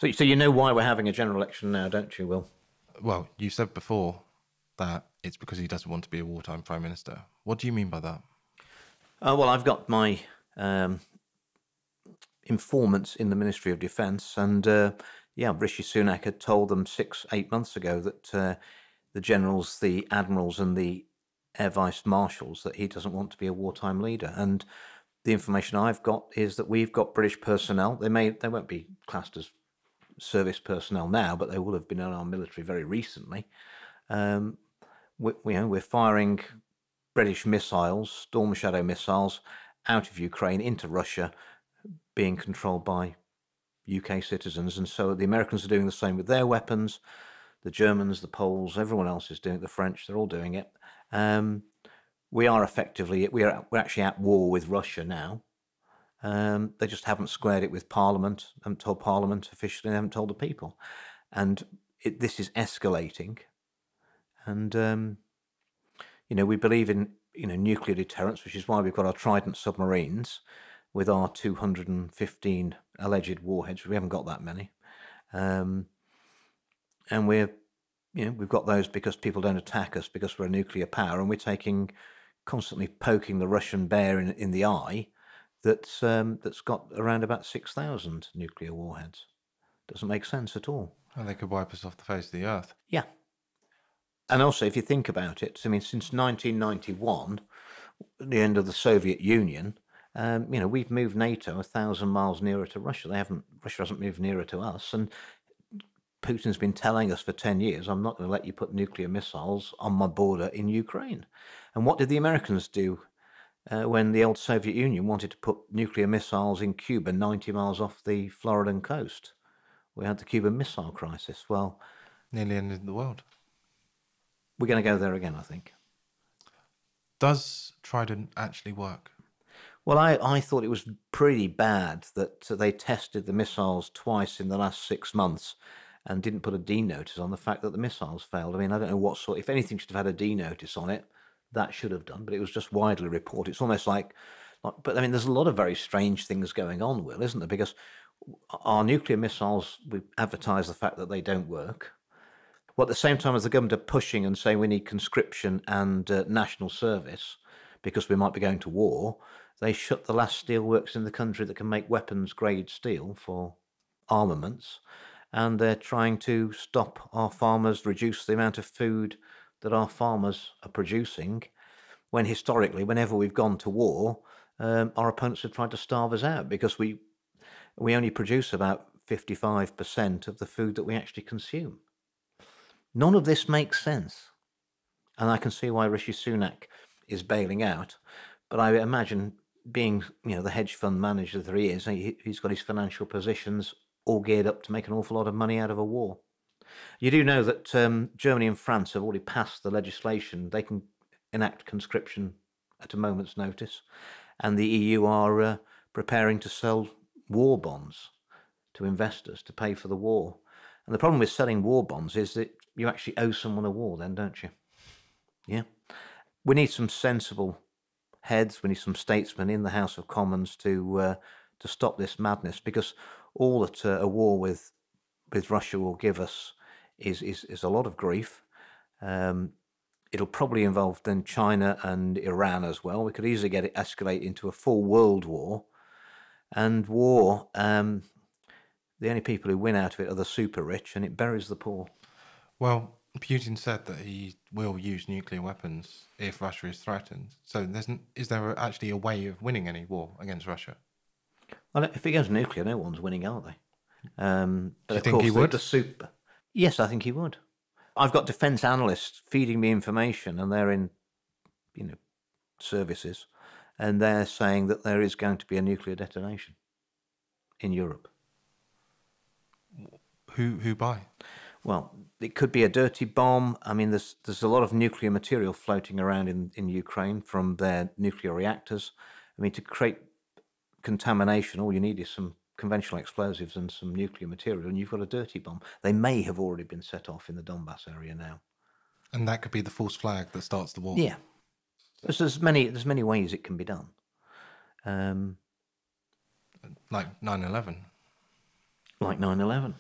So you know why we're having a general election now, don't you, Will? Well, you said before that it's because he doesn't want to be a wartime Prime Minister. What do you mean by that? Well, I've got my informants in the Ministry of Defence, and Rishi Sunak had told them 8 months ago that the generals, the admirals, and the air vice marshals that he doesn't want to be a wartime leader. And the information I've got is that we've got British personnel. They won't be classed as service personnel now, but they will have been in our military very recently. We're firing British missiles, Storm Shadow missiles, out of Ukraine into Russia, being controlled by UK citizens. And so the Americans are doing the same with their weapons. The Germans, the Poles, everyone else is doing it. The French, they're all doing it. We're actually at war with Russia now. They just haven't squared it with Parliament, haven't told Parliament officially, they haven't told the people. And this is escalating. And, we believe in, nuclear deterrence, which is why we've got our Trident submarines with our 215 alleged warheads. We haven't got that many. And we've got those because people don't attack us because we're a nuclear power, and we're constantly poking the Russian bear in the eye that's got around about 6,000 nuclear warheads. Doesn't make sense at all. And they could wipe us off the face of the earth. Yeah. And also, if you think about it, since 1991, the end of the Soviet Union, we've moved NATO 1,000 miles nearer to Russia. Russia hasn't moved nearer to us. And Putin's been telling us for 10 years, I'm not going to let you put nuclear missiles on my border in Ukraine. And what did the Americans do when the old Soviet Union wanted to put nuclear missiles in Cuba 90 miles off the Floridan coast? We had the Cuban Missile Crisis. Well, nearly ended the world. We're going to go there again, I think. Does Trident actually work? Well, I thought it was pretty bad that they tested the missiles twice in the last 6 months and didn't put a D notice on the fact that the missiles failed. I mean, I don't know what sort. If anything should have had a D notice on it, that should have done, but it was just widely reported. It's almost like, but I mean, there's a lot of very strange things going on, Will, isn't there? Because our nuclear missiles, we advertise the fact that they don't work. Well, at the same time as the government are pushing and saying we need conscription and national service because we might be going to war, they shut the last steelworks in the country that can make weapons-grade steel for armaments, and they're trying to stop our farmers, reduce the amount of food that our farmers are producing, when historically, whenever we've gone to war, our opponents have tried to starve us out because we only produce about 55% of the food that we actually consume. None of this makes sense. And I can see why Rishi Sunak is bailing out. But I imagine being, the hedge fund manager that he is, he's got his financial positions all geared up to make an awful lot of money out of a war. You do know that Germany and France have already passed the legislation. They can enact conscription at a moment's notice. And the EU are preparing to sell war bonds to investors to pay for the war. And the problem with selling war bonds is that you actually owe someone a war then, don't you? Yeah. We need some sensible heads. We need some statesmen in the House of Commons to stop this madness, because all that a war with Russia will give us is a lot of grief. It'll probably involve then China and Iran as well. We could easily get it escalate into a full world war. And war, the only people who win out of it are the super rich, and it buries the poor. Well, Putin said that he will use nuclear weapons if Russia is threatened. So is there actually a way of winning any war against Russia? Well, if it goes nuclear, no one's winning, are they? Do you think he would? Yes, I think he would. I've got defence analysts feeding me information, and they're in, services, and they're saying that there is going to be a nuclear detonation in Europe. Who by? Well, it could be a dirty bomb. I mean, there's a lot of nuclear material floating around in Ukraine from their nuclear reactors. I mean, to create contamination, all you need is some conventional explosives and some nuclear material, and you've got a dirty bomb. They may have already been set off in the Donbass area now. And that could be the false flag that starts the war. Yeah. There's many ways it can be done. Like 9/11. Like 9/11.